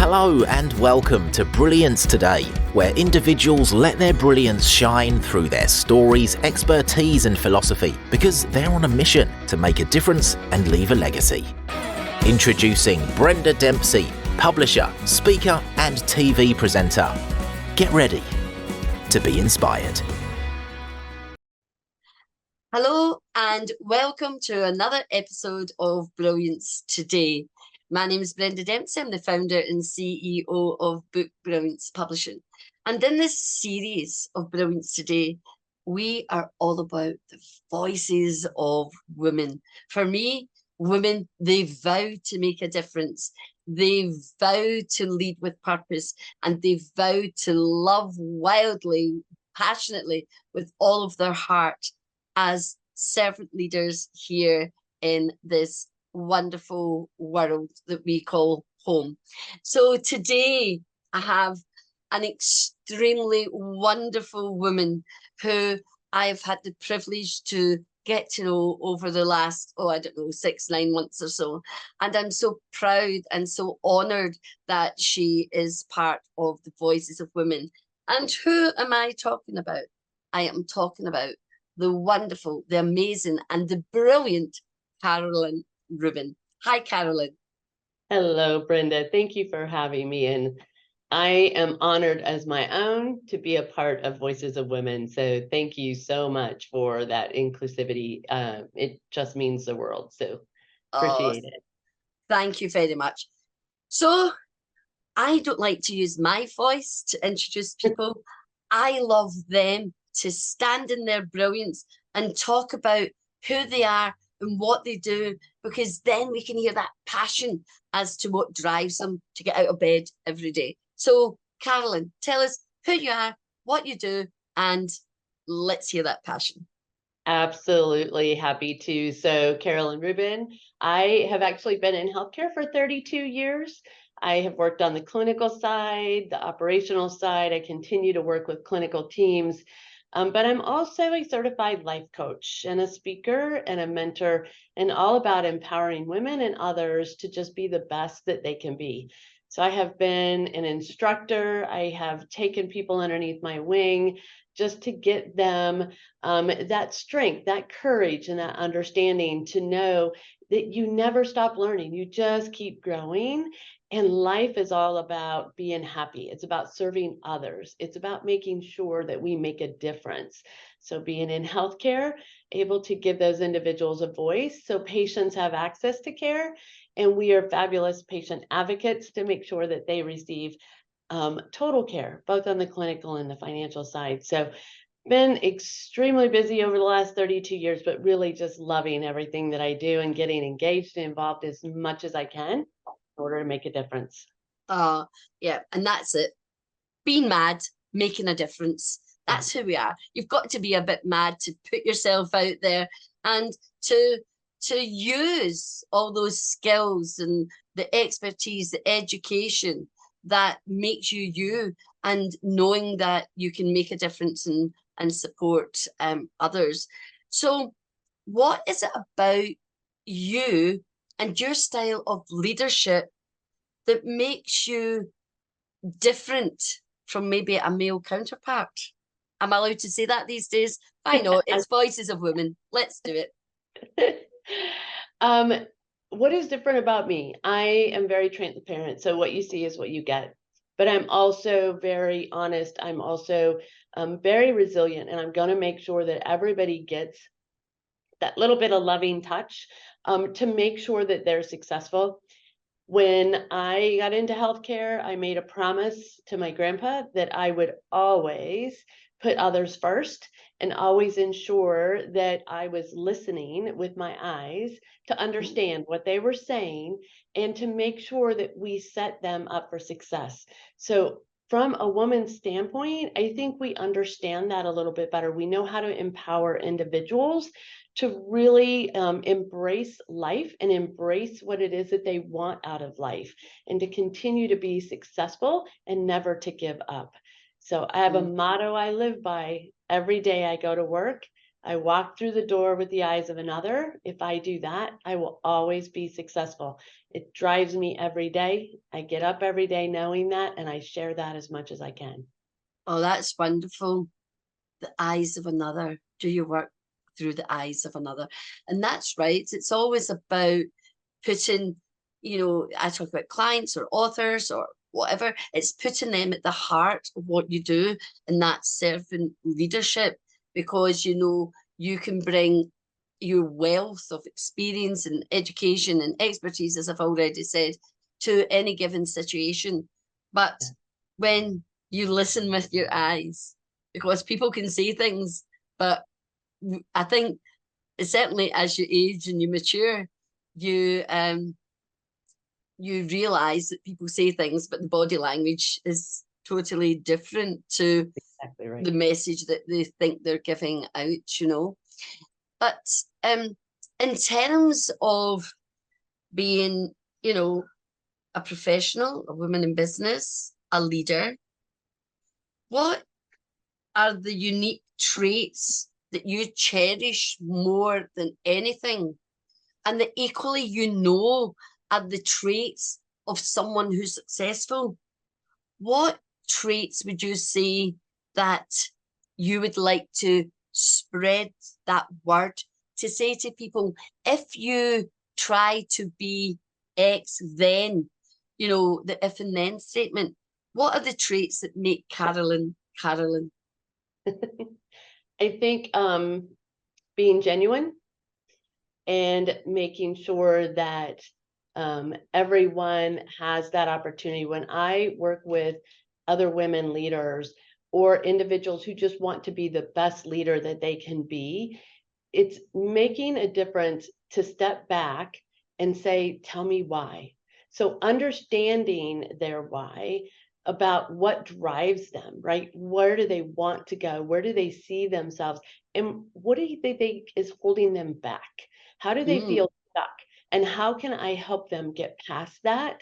Hello and welcome to Brilliance Today, where individuals let their brilliance shine through their stories, expertise and philosophy, because they're on a mission to make a difference and leave a legacy. Introducing Brenda Dempsey, publisher, speaker and TV presenter. Get ready to be inspired. Hello and welcome to another episode of Brilliance Today. My name is Brenda Dempsey. I'm the founder and CEO of Book Brilliance Publishing. And in this series of Brilliance Today, we are all about the voices of women. For me, women, they vow to make a difference. They vow to lead with purpose, and they vow to love wildly, passionately, with all of their heart as servant leaders here in this wonderful world that we call home. So today I have an extremely wonderful woman who I've had the privilege to get to know over the last, 6-9 months or so. And I'm so proud and so honored that she is part of the Voices of Women. And who am I talking about? I am talking about the wonderful, the amazing, and the brilliant Carolyn Rubin. Hi, Carolyn. Hello, Brenda. Thank you for having me. And I am honored as my own to be a part of Voices of Women. So thank you so much for that inclusivity. It just means the world. So appreciate it. Thank you very much. So I don't like to use my voice to introduce people. I love them to stand in their brilliance and talk about who they are and what they do, because then we can hear that passion as to what drives them to get out of bed every day. So, Carolyn, tell us who you are, what you do, and let's hear that passion. Absolutely happy to. So, Carolyn Rubin, I have actually been in healthcare for 32 years. I have worked on the clinical side, the operational side. I continue to work with clinical teams. But I'm also a certified life coach and a speaker and a mentor, and all about empowering women and others to just be the best that they can be. So I have been an instructor. I have taken people underneath my wing just to get them that strength, that courage, and that understanding to know that you never stop learning. You just keep growing. And life is all about being happy. It's about serving others. It's about making sure that we make a difference. So being in healthcare, able to give those individuals a voice so patients have access to care. And we are fabulous patient advocates to make sure that they receive total care, both on the clinical and the financial side. So been extremely busy over the last 32 years, but really just loving everything that I do and getting engaged and involved as much as I can in order to make a difference. Yeah, and that's it. Being mad, making a difference. That's who we are. You've got to be a bit mad to put yourself out there and to use all those skills and the expertise, the education that makes you you, and knowing that you can make a difference and support others. So what is it about you and your style of leadership that makes you different from maybe a male counterpart? Am I allowed to say that these days? I know, it's Voices of Women. Let's do it. What is different about me? I am very transparent. So what you see is what you get. But I'm also very honest. I'm also very resilient. And I'm going to make sure that everybody gets that little bit of loving touch to make sure that they're successful. When I got into healthcare, I made a promise to my grandpa that I would always put others first and always ensure that I was listening with my eyes to understand what they were saying and to make sure that we set them up for success. So from a woman's standpoint, I think we understand that a little bit better. We know how to empower individuals to really embrace life and embrace what it is that they want out of life, and to continue to be successful and never to give up. So I have a motto I live by every day I go to work. I walk through the door with the eyes of another. If I do that, I will always be successful. It drives me every day. I get up every day knowing that, and I share that as much as I can. Oh, that's wonderful. The eyes of another. Do your work through the eyes of another. And that's right. It's always about putting, I talk about clients or authors or whatever. It's putting them at the heart of what you do, and that's servant leadership, because you can bring your wealth of experience and education and expertise, as I've already said, to any given situation. But when you listen with your eyes, because people can say things, but I think certainly as you age and you mature, you realize that people say things, but the body language is totally different to Exactly right. the message that they think they're giving out. But in terms of being, a professional, a woman in business, a leader, what are the unique traits that you cherish more than anything, and that equally are the traits of someone who's successful? What traits would you say that you would like to spread that word, to say to people, if you try to be X, then, the if and then statement? What are the traits that make Carolyn Carolyn? I think being genuine and making sure that everyone has that opportunity. When I work with other women leaders or individuals who just want to be the best leader that they can be, it's making a difference to step back and say, tell me why. So understanding their why, about what drives them, right? Where do they want to go? Where do they see themselves? And what do they think is holding them back? How do they feel stuck? And how can I help them get past that?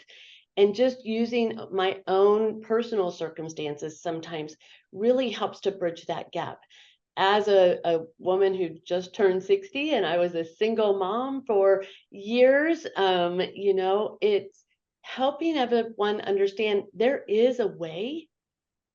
And just using my own personal circumstances sometimes really helps to bridge that gap. As a woman who just turned 60, and I was a single mom for years, it's helping everyone understand there is a way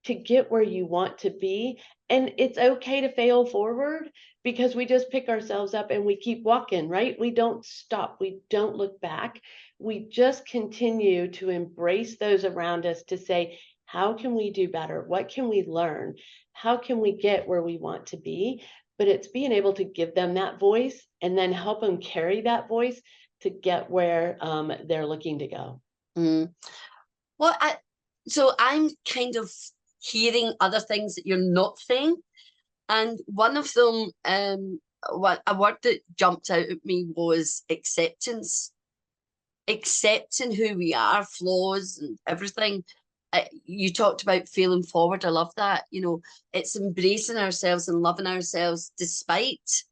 to get where you want to be. And it's okay to fail forward, because we just pick ourselves up and we keep walking, right? We don't stop. We don't look back. We just continue to embrace those around us to say, how can we do better? What can we learn? How can we get where we want to be? But it's being able to give them that voice and then help them carry that voice to get where they're looking to go. Well, so I'm kind of hearing other things that you're not saying, and one of them, a word that jumped out at me was acceptance. Accepting who we are, flaws and everything. You talked about failing forward. I love that. It's embracing ourselves and loving ourselves despite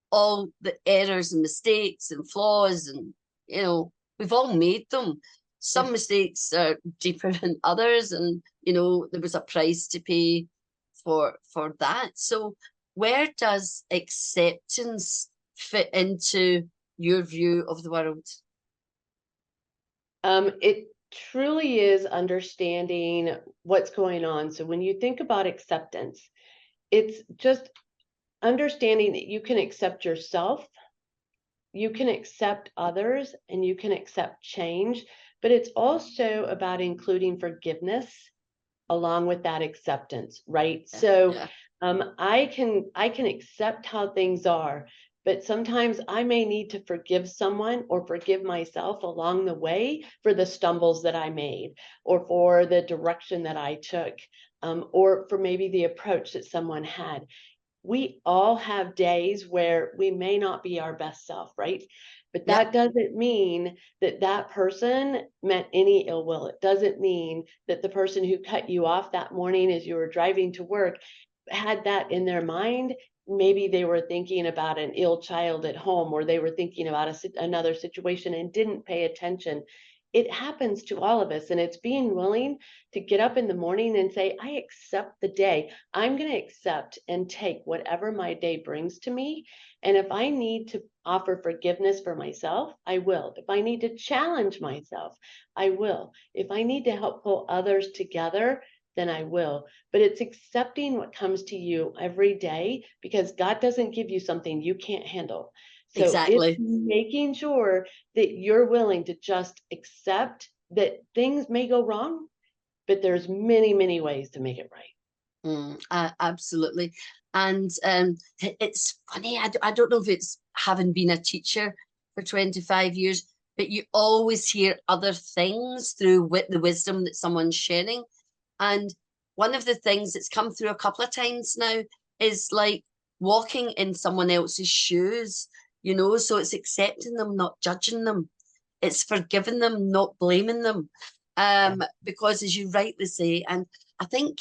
all the errors and mistakes and flaws, and we've all made them. Some mistakes are deeper than others, and there was a price to pay for that. So where does acceptance fit into your view of the world? It truly is understanding what's going on. So when you think about acceptance, it's just understanding that you can accept yourself, you can accept others, and you can accept change. But it's also about including forgiveness along with that acceptance, right? Yeah, so yeah. I can accept how things are, but sometimes I may need to forgive someone or forgive myself along the way for the stumbles that I made, or for the direction that I took, or for maybe the approach that someone had. We all have days where we may not be our best self, right? But that doesn't mean that that person meant any ill will. It doesn't mean that the person who cut you off that morning as you were driving to work had that in their mind. Maybe they were thinking about an ill child at home, or they were thinking about another situation and didn't pay attention. it happens to all of us. And it's being willing to get up in the morning and say, I accept the day. I'm going to accept and take whatever my day brings to me. And if I need to offer forgiveness for myself, I will. If I need to challenge myself, I will. If I need to help pull others together, then I will. But it's accepting what comes to you every day, because God doesn't give you something you can't handle. So it's Exactly. making sure that you're willing to just accept that things may go wrong, but there's many, many ways to make it right. Absolutely. And it's funny, I don't know if it's having been a teacher for 25 years, but you always hear other things through the wisdom that someone's sharing. And one of the things that's come through a couple of times now is like walking in someone else's shoes, you know, so it's accepting them, not judging them. It's forgiving them, not blaming them. Because as you rightly say, and I think,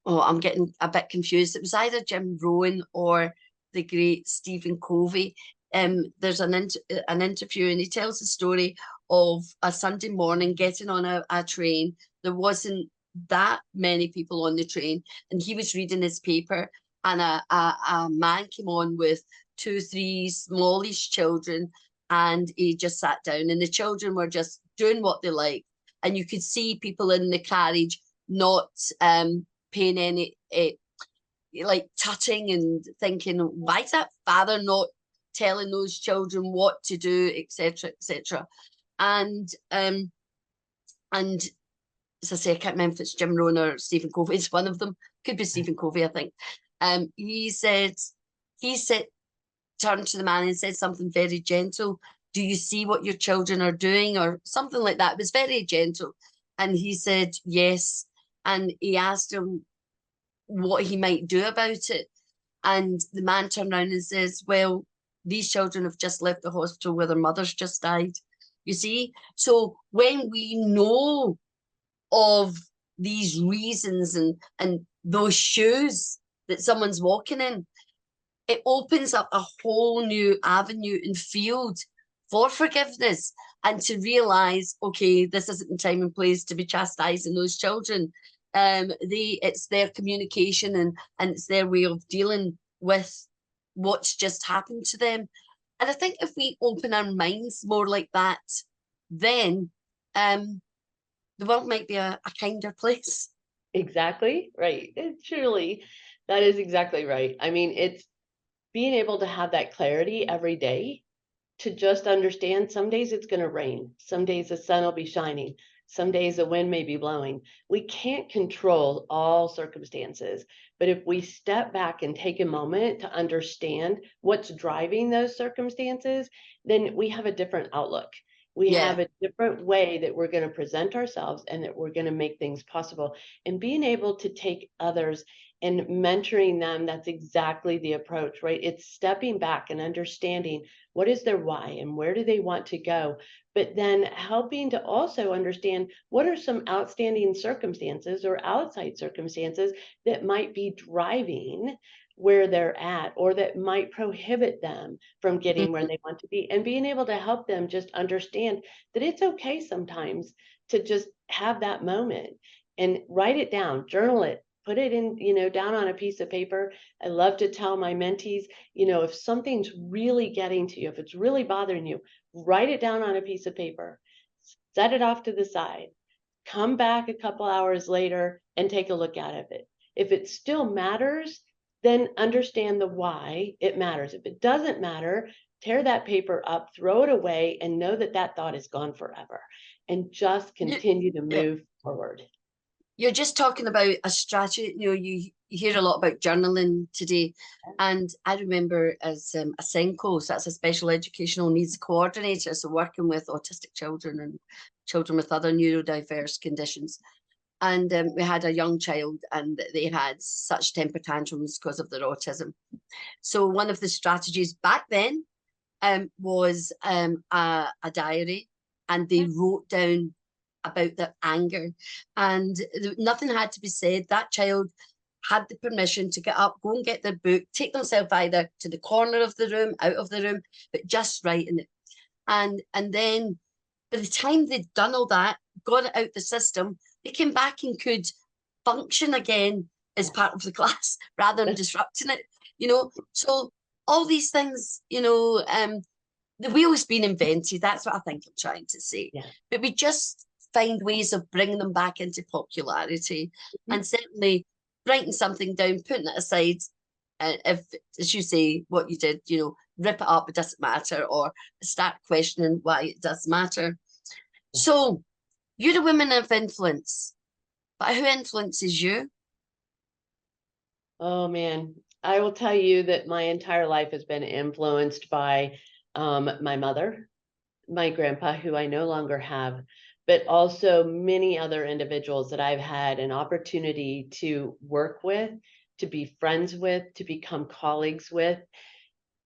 oh, I'm getting a bit confused. It was either Jim Rohn or the great Stephen Covey. There's an interview, and he tells the story of a Sunday morning getting on a train. There wasn't that many people on the train, and he was reading his paper, and a man came on with 2, 3 smallish children, and he just sat down, and the children were just doing what they like, and you could see people in the carriage not paying any like tutting and thinking, why is that father not telling those children what to do, etc., etc. And as I say, I can't remember if it's Jim Rohn or Stephen Covey. It's one of them. Could be Stephen Covey, I think. He said, turned to the man and said something very gentle. Do you see what your children are doing, or something like that? It was very gentle. And he said yes. And he asked him what he might do about it. And the man turned around and says, well, these children have just left the hospital where their mothers just died. You see? So when we know of these reasons and those shoes that someone's walking in, it opens up a whole new avenue and field for forgiveness, and to realize, okay, this isn't the time and place to be chastising those children. It's their communication and it's their way of dealing with what's just happened to them. And I think if we open our minds more like that, then the world might be a kinder place. Exactly right. It truly, that is exactly right. I mean, it's being able to have that clarity every day, to just understand some days it's going to rain, some days the sun will be shining, some days the wind may be blowing. We can't control all circumstances, but if we step back and take a moment to understand what's driving those circumstances, then we have a different outlook. We have a different way that we're going to present ourselves, and that we're going to make things possible. And being able to take others and mentoring them, that's exactly the approach, right? It's stepping back and understanding what is their why and where do they want to go, but then helping to also understand what are some outstanding circumstances or outside circumstances that might be driving where they're at, or that might prohibit them from getting where they want to be, and being able to help them just understand that it's okay sometimes to just have that moment and write it down, journal it, put it in, down on a piece of paper. I love to tell my mentees, if something's really getting to you, if it's really bothering you, write it down on a piece of paper, set it off to the side, come back a couple hours later and take a look at it. If it still matters, then understand the why it matters. If it doesn't matter, tear that paper up, throw it away, and know that that thought is gone forever, and just continue to move forward. You're just talking about a strategy. You hear a lot about journaling today. And I remember as a SENCO, so that's a special educational needs coordinator, so working with autistic children and children with other neurodiverse conditions. And we had a young child, and they had such temper tantrums because of their autism. So one of the strategies back then was a diary, and they wrote down about their anger, and nothing had to be said. That child had the permission to get up, go and get their book, take themselves either to the corner of the room, out of the room, but just writing it. And then by the time they'd done all that, got it out the system, they came back and could function again as part of the class rather than disrupting it, you know. So all these things, you know, the wheel's been invented. That's what I think I'm trying to say. Yeah. But we just find ways of bringing them back into popularity, and certainly writing something down, putting it aside. If, as you say, what you did, you know, rip it up, it doesn't matter, or start questioning why it does matter. So you're a woman of influence, but who influences you? Oh man, I will tell you that my entire life has been influenced by my mother, my grandpa, who I no longer have, but also many other individuals that I've had an opportunity to work with, to be friends with, to become colleagues with.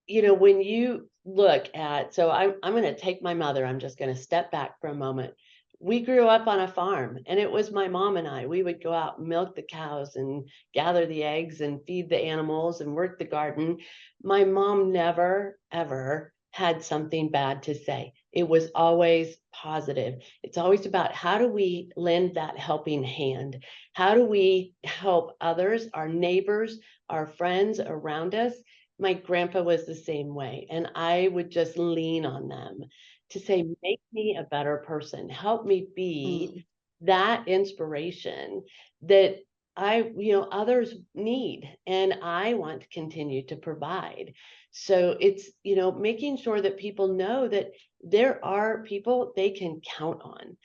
You know, when you look at, so I'm going to take my mother, I'm just going to step back for a moment. We grew up on a farm, and it was my mom and I. We would go out and milk the cows and gather the eggs and feed the animals and work the garden. My mom never, ever had something bad to say. It was always positive. It's always about how do we lend that helping hand? How do we help others, our neighbors, our friends around us? My grandpa was the same way, and I would just lean on them to say, make me a better person, help me be that inspiration that others need, and I want to continue to provide. So it's, making sure that people know that there are people they can count on,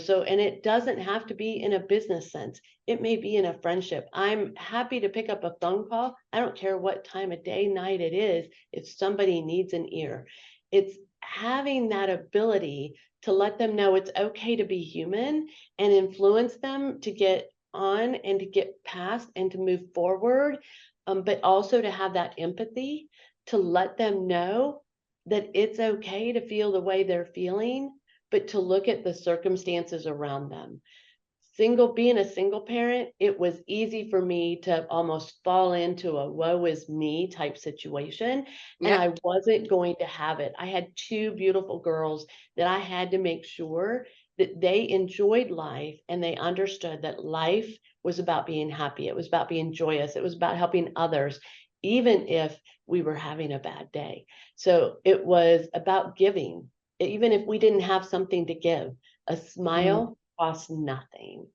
so, and it doesn't have to be in a business sense. It may be in a friendship. I'm happy to pick up a phone call. I don't care what time of day, night it is, if somebody needs an ear. It's having that ability to let them know it's okay to be human and influence them to get on and to get past and to move forward, but also to have that empathy to let them know that it's okay to feel the way they're feeling, but to look at the circumstances around them. Being a single parent, it was easy for me to almost fall into a woe is me type situation. And I wasn't going to have it. I had two beautiful girls that I had to make sure that they enjoyed life and they understood that life was about being happy. It was about being joyous. It was about helping others, even if we were having a bad day. So it was about giving, even if we didn't have something to give. A smile costs nothing.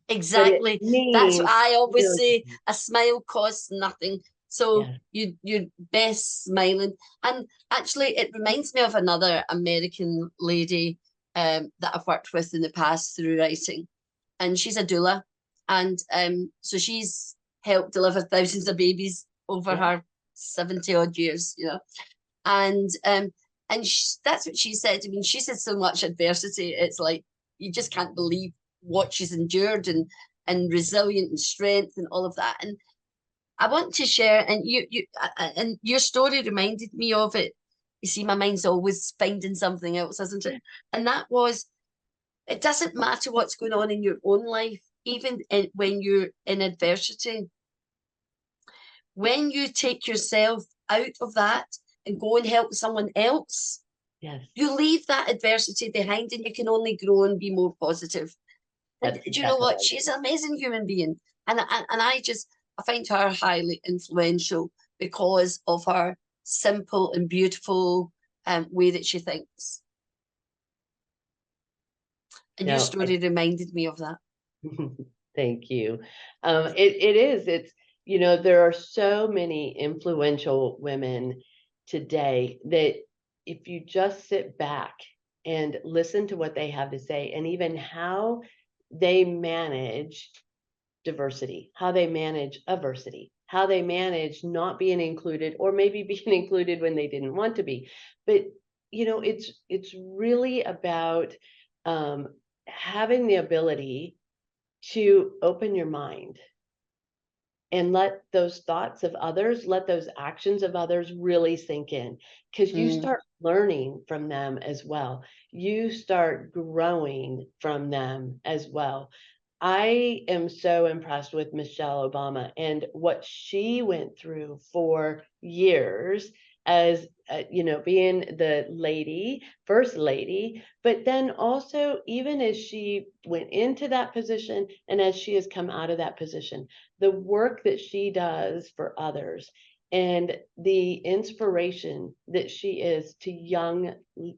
Exactly. That's what I always really, say. A smile costs nothing. So yeah. you're best smiling. And actually, it reminds me of another American lady that I've worked with in the past through writing. And she's a doula. And so she's helped deliver thousands of babies over her 70 odd years, you know. And that's what she said. I mean, she said so much adversity. It's like you just can't believe what she's endured, and resilient and strength and all of that. And I want to share, and and your story reminded me of it. You see, my mind's always finding something else, isn't it? And that was, it doesn't matter what's going on in your own life, even when you're in adversity. When you take yourself out of that and go and help someone else, you leave that adversity behind, and you can only grow and be more positive. And do you know what? She's an amazing human being. And I find her highly influential because of her simple and beautiful way that she thinks. And your story reminded me of that. Thank you. It's, there are so many influential women today that if you just sit back and listen to what they have to say, and even how they manage diversity, how they manage aversity, how they manage not being included, or maybe being included when they didn't want to be. But, it's really about having the ability to open your mind and let those thoughts of others, let those actions of others really sink in, because you start learning from them as well. You start growing from them as well. I am so impressed with Michelle Obama and what she went through for years as you know, being the lady, first lady, but then also even as she went into that position and as she has come out of that position, the work that she does for others and the inspiration that she is to young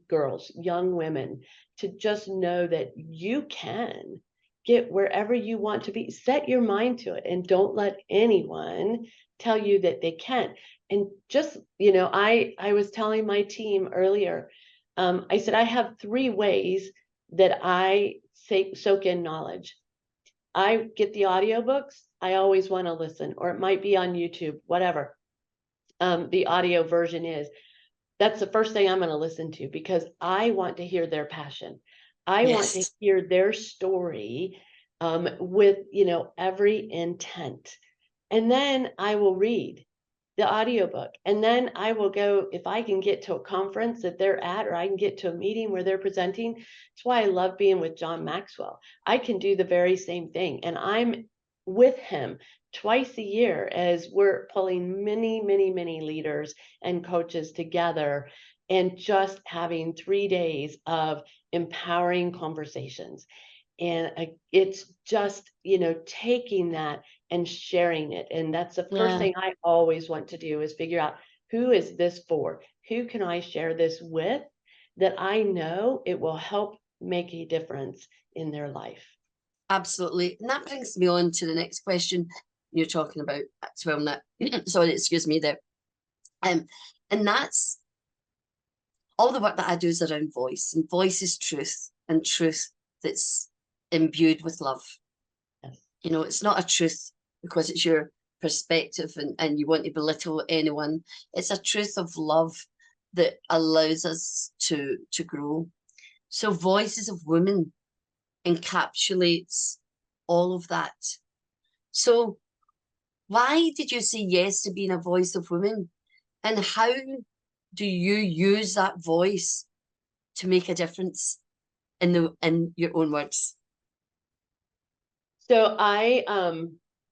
girls, young women, to just know that you can get wherever you want to be. Set your mind to it and don't let anyone tell you that they can't. And just, you know, I was telling my team earlier, I said, I have 3 ways that I soak in knowledge. I get the audiobooks. I always want to listen, or it might be on YouTube, whatever the audio version is. That's the first thing I'm going to listen to because I want to hear their passion. I want to Yes. hear their story with, you know, every intent. And then I will read the audiobook. And then I will go, if I can get to a conference that they're at, or I can get to a meeting where they're presenting. That's why I love being with John Maxwell. I can do the very same thing. And I'm with him twice a year as we're pulling many, many, many leaders and coaches together and just having 3 days of empowering conversations. And it's just, you know, taking that and sharing it. And that's the first Yeah. thing I always want to do is figure out, who is this for? Who can I share this with that I know it will help make a difference in their life? Absolutely. And that brings me on to the next question you're talking about as well. That sorry, excuse me there. And that's all the work that I do is around voice, and voice is truth, and truth that's imbued with love. Yes. You know, it's not a truth because it's your perspective and you want to belittle anyone. It's a truth of love that allows us to grow. So Voices of Women encapsulates all of that. So why did you say yes to being a voice of women? And how do you use that voice to make a difference in your own words? So I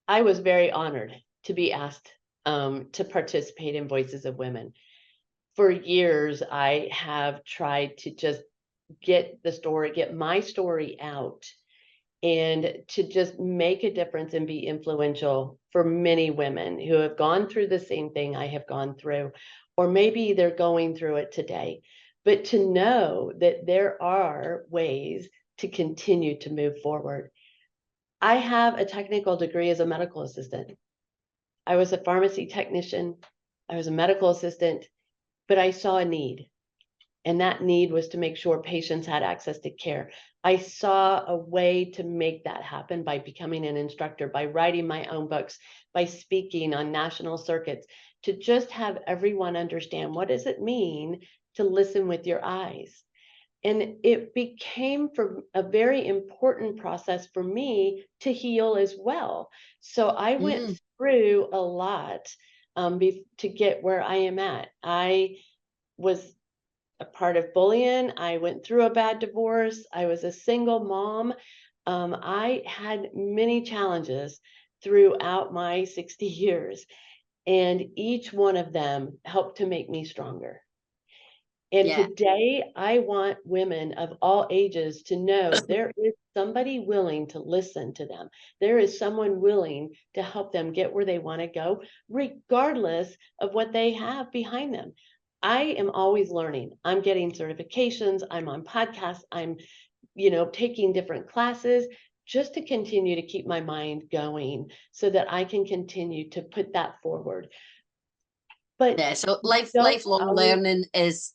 was very honored to be asked to participate in Voices of Women. For years, I have tried to just get my story out, and to just make a difference and be influential for many women who have gone through the same thing I have gone through, or maybe they're going through it today. But to know that there are ways to continue to move forward. I have a technical degree as a medical assistant. I was a pharmacy technician. I was a medical assistant, but I saw a need. And that need was to make sure patients had access to care. I saw a way to make that happen by becoming an instructor, by writing my own books, by speaking on national circuits, to just have everyone understand, what does it mean to listen with your eyes? And it became for a very important process for me to heal as well. So I went through a lot to get where I am at. I was a part of bullying. I went through a bad divorce. I was a single mom. I had many challenges throughout my 60 years, and each one of them helped to make me stronger. And Yeah. today, I want women of all ages to know there is somebody willing to listen to them. There is someone willing to help them get where they want to go, regardless of what they have behind them. I am always learning. I'm getting certifications. I'm on podcasts. I'm, you know, taking different classes just to continue to keep my mind going so that I can continue to put that forward. But Yeah, so don't lifelong always, learning is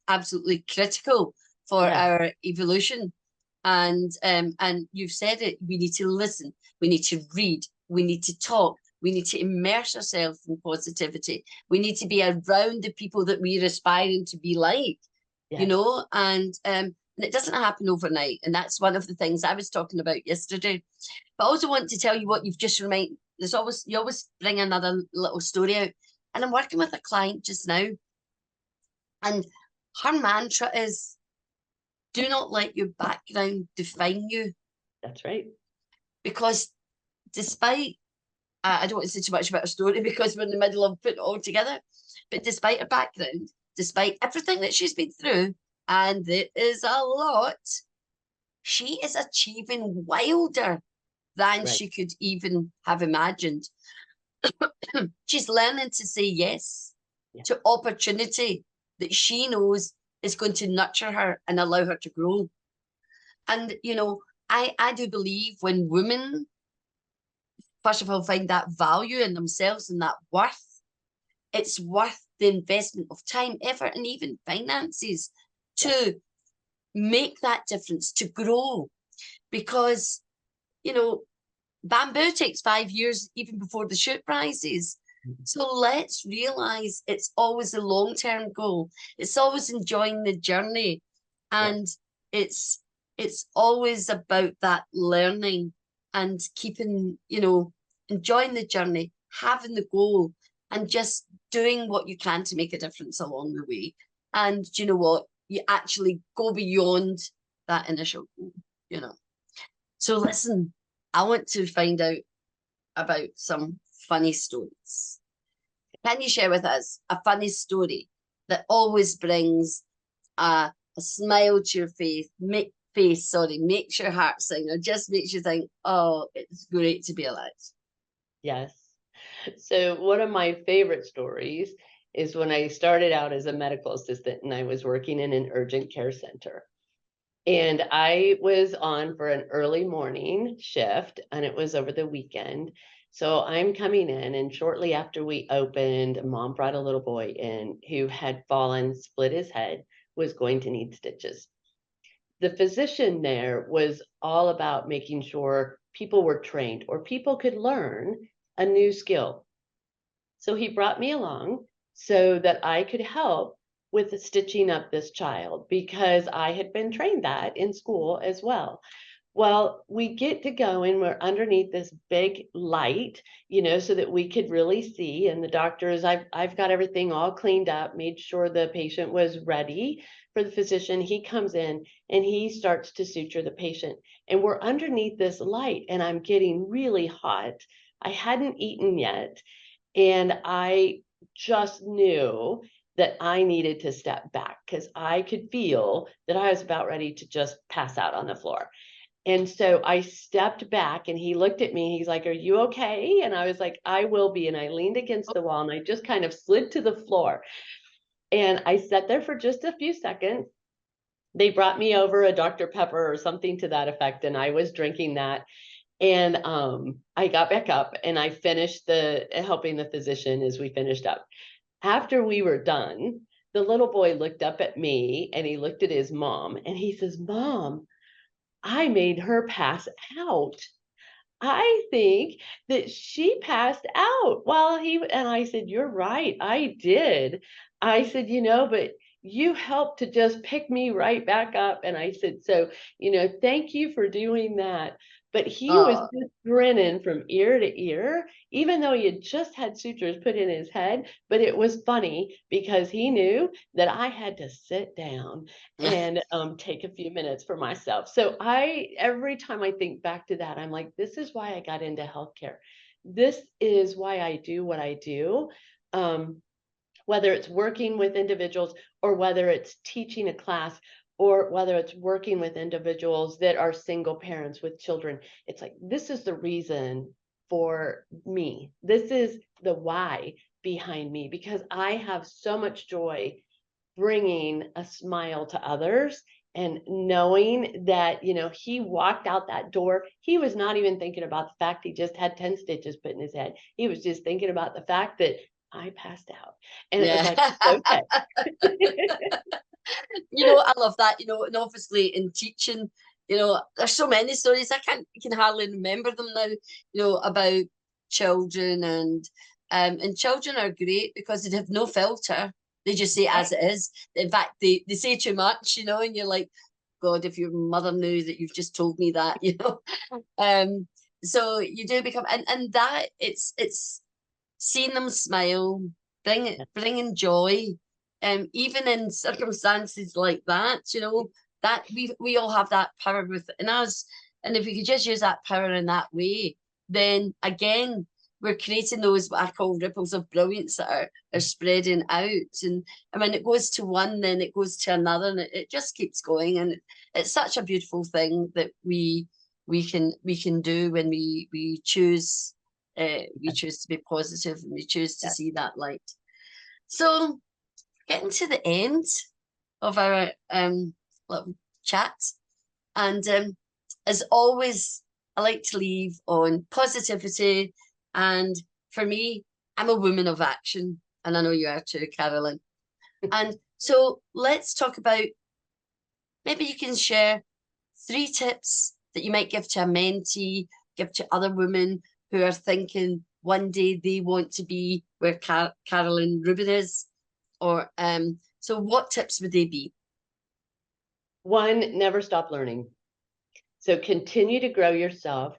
absolutely critical for yes, our evolution. And you've said it, we need to listen, we need to read, we need to talk, we need to immerse ourselves in positivity. We need to be around the people that we're aspiring to be like, you yes. know, and it doesn't happen overnight. And that's one of the things I was talking about yesterday. But I also want to tell you what you've just reminded. You always bring another little story out. And I'm working with a client just now, and her mantra is, do not let your background define you. That's right. Because despite, I don't want to say too much about her story because we're in the middle of putting it all together, But despite her background, despite everything that she's been through, and it is a lot, she is achieving wilder than Right. she could even have imagined. She's learning to say yes to opportunity that she knows is going to nurture her and allow her to grow. And, you know, I do believe when women, first of all, find that value in themselves and that worth, it's worth the investment of time, effort, and even finances to make that difference, to grow. Because, you know, bamboo takes 5 years even before the shoot rises. So let's realize it's always a long-term goal. It's always enjoying the journey. And it's always about that learning and keeping, you know, enjoying the journey, having the goal, and just doing what you can to make a difference along the way. And do you know what? You actually go beyond that initial goal, you know. So listen, I want to find out about some funny stories. Can you share with us a funny story that always brings a smile to your face, makes your heart sing, or just makes you think, oh, it's great to be alive? Yes. So one of my favorite stories is when I started out as a medical assistant and I was working in an urgent care center. And I was on for an early morning shift and it was over the weekend. So I'm coming in, and shortly after we opened, mom brought a little boy in who had fallen, split his head, was going to need stitches. The physician there was all about making sure people were trained or people could learn a new skill. So he brought me along so that I could help with stitching up this child because I had been trained that in school as well. Well, we get to go and we're underneath this big light, you know, so that we could really see. And the doctors, I've got everything all cleaned up, made sure the patient was ready for the physician. He comes in and he starts to suture the patient. And we're underneath this light and I'm getting really hot. I hadn't eaten yet. And I just knew that I needed to step back because I could feel that I was about ready to just pass out on the floor. And so I stepped back and he looked at me. He's like, "Are you okay?" And I was like, "I will be." And I leaned against the wall and I just kind of slid to the floor. And I sat there for just a few seconds. They brought me over a Dr. Pepper or something to that effect. And I was drinking that. And I got back up and I finished helping the physician as we finished up. After we were done, the little boy looked up at me and he looked at his mom and he says, "Mom, I made her pass out. I think that she passed out while and I said, "You're right. I did." I said, "But you helped to just pick me right back up." And I said, "So, thank you for doing that." But he was Oh, just grinning from ear to ear, even though he had just had sutures put in his head. But it was funny because he knew that I had to sit down and take a few minutes for myself. So every time I think back to that, I'm like, this is why I got into healthcare. This is why I do what I do. Whether it's working with individuals or whether it's teaching a class or whether it's working with individuals that are single parents with children, it's like, this is the reason for me. This is the why behind me, because I have so much joy bringing a smile to others and knowing that, he walked out that door. He was not even thinking about the fact he just had 10 stitches put in his head. He was just thinking about the fact that I passed out. And it was yeah. like, okay. I love that, and obviously in teaching, there's so many stories. I can hardly remember them now, about children, and children are great because they have no filter. They just say it as it is. In fact, they say too much, and you're like, God, if your mother knew that you've just told me that, so you do become, and that it's seeing them smile, bringing joy, even in circumstances like that, that we all have that power within us. And if we could just use that power in that way, then again, we're creating those what I call ripples of brilliance that are spreading out. And when it goes to one, then it goes to another, and it just keeps going. And it's such a beautiful thing that we can do when we choose to be positive, and we choose to see that light. So getting to the end of our little chat, and as always, I like to leave on positivity. And for me, I'm a woman of action, and I know you are too, Carolyn. And so let's talk about, maybe you can share 3 tips that you might give to a mentee, give to other women who are thinking one day they want to be where Carolyn Rubin is. Or so what tips would they be? 1, never stop learning. So continue to grow yourself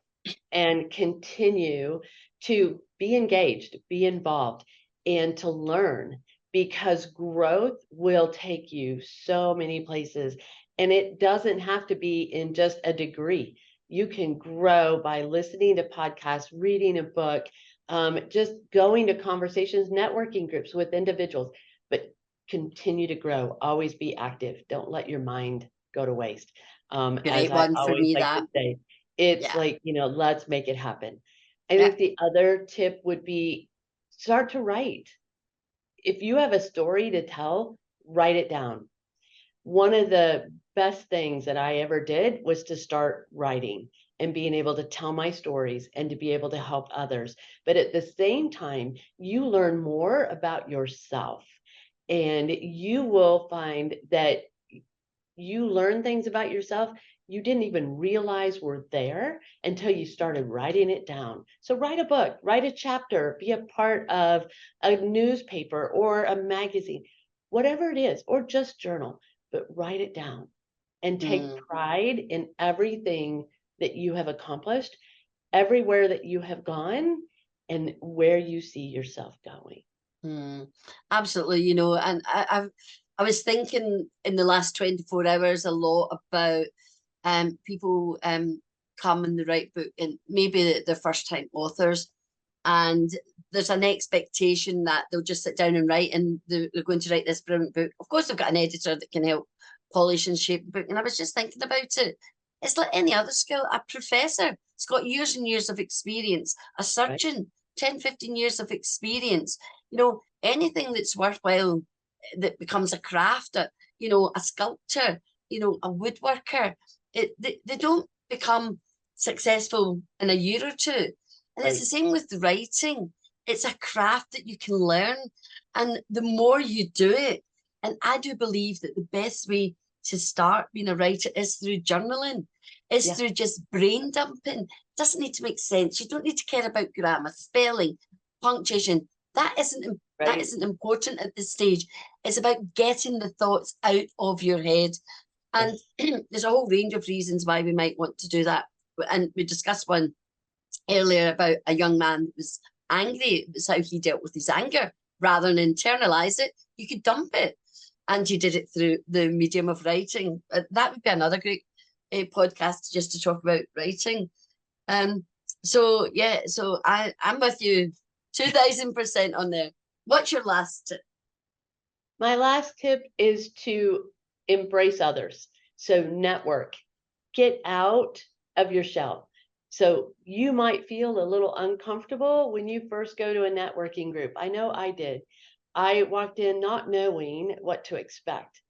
and continue to be engaged, be involved, and to learn, because growth will take you so many places. And it doesn't have to be in just a degree. You can grow by listening to podcasts, reading a book, just going to conversations, networking groups with individuals, but continue to grow. Always be active. Don't let your mind go to waste. As I always like to say, it's like, let's make it happen. I think the other tip would be start to write. If you have a story to tell, write it down. One of the best things that I ever did was to start writing and being able to tell my stories and to be able to help others. But at the same time, you learn more about yourself, and you will find that you learn things about yourself you didn't even realize were there until you started writing it down. So write a book, write a chapter, be a part of a newspaper or a magazine, whatever it is, or just journal, but write it down and take pride in everything that you have accomplished, everywhere that you have gone, and where you see yourself going. Absolutely, and I was thinking in the last 24 hours a lot about people come and they write book, and maybe they're first time authors, and there's an expectation that they'll just sit down and write, and they're going to write this brilliant book. Of course, they've got an editor that can help polish and shape the book. And I was just thinking about it. It's like any other skill. A professor has got years and years of experience. A surgeon, 10, 15 years of experience. Anything that's worthwhile that becomes a craft, a sculptor, a woodworker, they don't become successful in a year or two. And it's the same with the writing. It's a craft that you can learn. And the more you do it, and I do believe that the best way to start being a writer is through journaling, is through just brain dumping. It doesn't need to make sense. You don't need to care about grammar, spelling, punctuation. That isn't important at this stage. It's about getting the thoughts out of your head. And there's a whole range of reasons why we might want to do that. And we discussed one earlier about a young man who was angry. It was how he dealt with his anger. Rather than internalize it, you could dump it. And you did it through the medium of writing. That would be another great podcast just to talk about writing. So I'm with you 2000% on there. What's your last tip? My last tip is to embrace others. So network, get out of your shell. So you might feel a little uncomfortable when you first go to a networking group. I know I did. I walked in not knowing what to expect,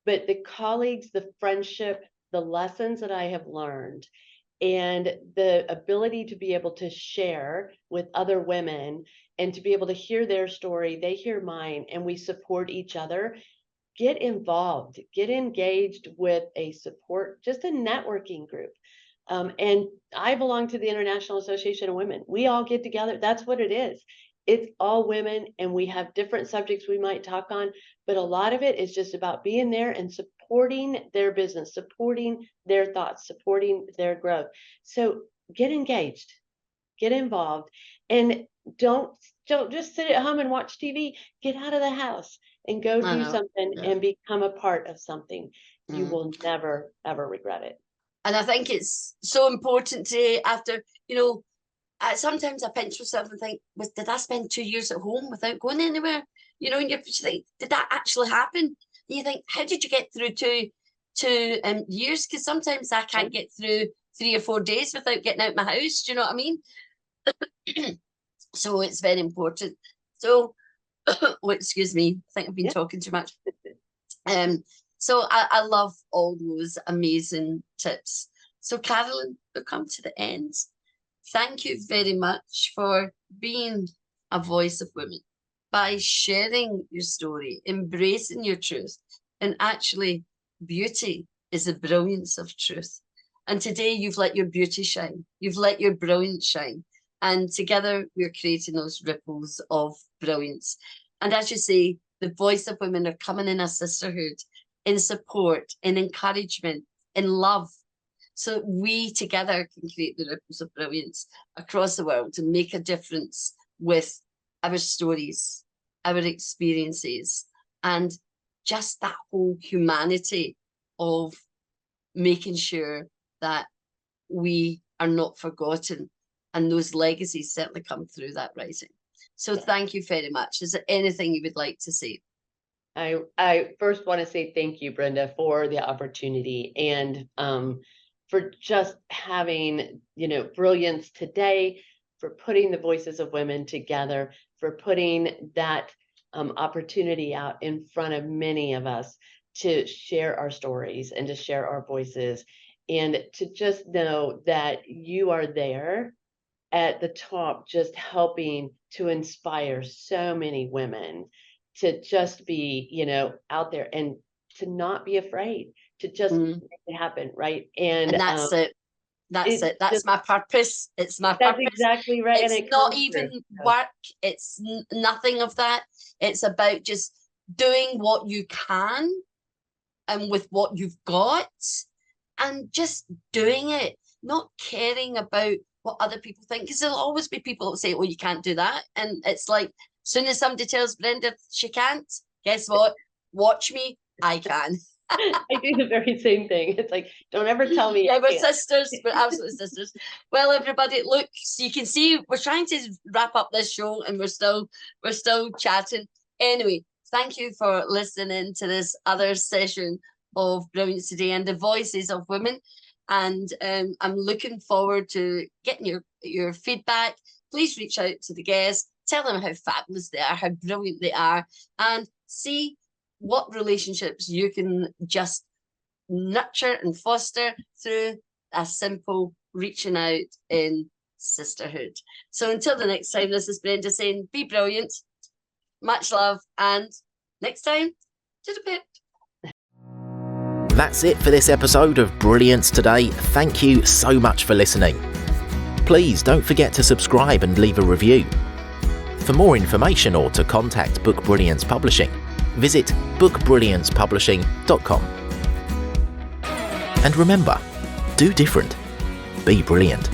but the colleagues, the friendship, the lessons that I have learned, and the ability to be able to share with other women and to be able to hear their story, they hear mine, and we support each other. Get involved, get engaged with a support, just a networking group. And I belong to the International Association of Women. We all get together. That's what it is. It's all women, and we have different subjects we might talk on, but a lot of it is just about being there and supporting their business, supporting their thoughts, supporting their growth. So get engaged, get involved, and don't just sit at home and watch TV. Get out of the house and go do something and become a part of something. You will never, ever regret it. And I think it's so important to, after, sometimes I pinch myself and think, did I spend 2 years at home without going anywhere? You know, and you think, did that actually happen? And you think, how did you get through two years? Because sometimes I can't get through 3 or 4 days without getting out my house. Do you know what I mean? So it's very important. So, oh, excuse me, I think I've been talking too much. So I love all those amazing tips. So Carolyn, we've come to the end. Thank you very much for being a voice of women, by sharing your story, embracing your truth, and actually beauty is the brilliance of truth. And today you've let your beauty shine. You've let your brilliance shine. And together we're creating those ripples of brilliance. And as you say, the voice of women are coming in a sisterhood, in support, in encouragement, in love. So we together can create the ripples of brilliance across the world and make a difference with our stories, our experiences, and just that whole humanity of making sure that we are not forgotten. And those legacies certainly come through that writing. So thank you very much. Is there anything you would like to say? I first want to say thank you, Brenda, for the opportunity and for just having, Brilliance Today, for putting the voices of women together, for putting that opportunity out in front of many of us to share our stories and to share our voices, and to just know that you are there at the top, just helping to inspire so many women to just be, out there and to not be afraid, to just make it happen, right? And that's it. That's it. That's my purpose. It's my purpose. That's exactly right. It's and not even work. It's nothing of that. It's about just doing what you can and with what you've got, and just doing it, not caring about what other people think, because there'll always be people that say, oh, you can't do that. And it's like, as soon as somebody tells Brenda she can't, guess what? Watch me, I can. I do the very same thing. It's like, don't ever tell me. Yeah, we're sisters. We're absolute sisters. Well, everybody, look, so you can see we're trying to wrap up this show, and we're still chatting. Anyway, thank you for listening to this other session of Brilliance Today and the voices of women. And I'm looking forward to getting your feedback. Please reach out to the guests, tell them how fabulous they are, how brilliant they are, and see what relationships you can just nurture and foster through a simple reaching out in sisterhood. So until the next time, this is Brenda saying, be brilliant, much love, and next time, to the pip. That's it for this episode of Brilliance Today. Thank you so much for listening. Please don't forget to subscribe and leave a review. For more information or to contact Book Brilliance Publishing, visit bookbrilliancepublishing.com. And remember, do different. Be brilliant.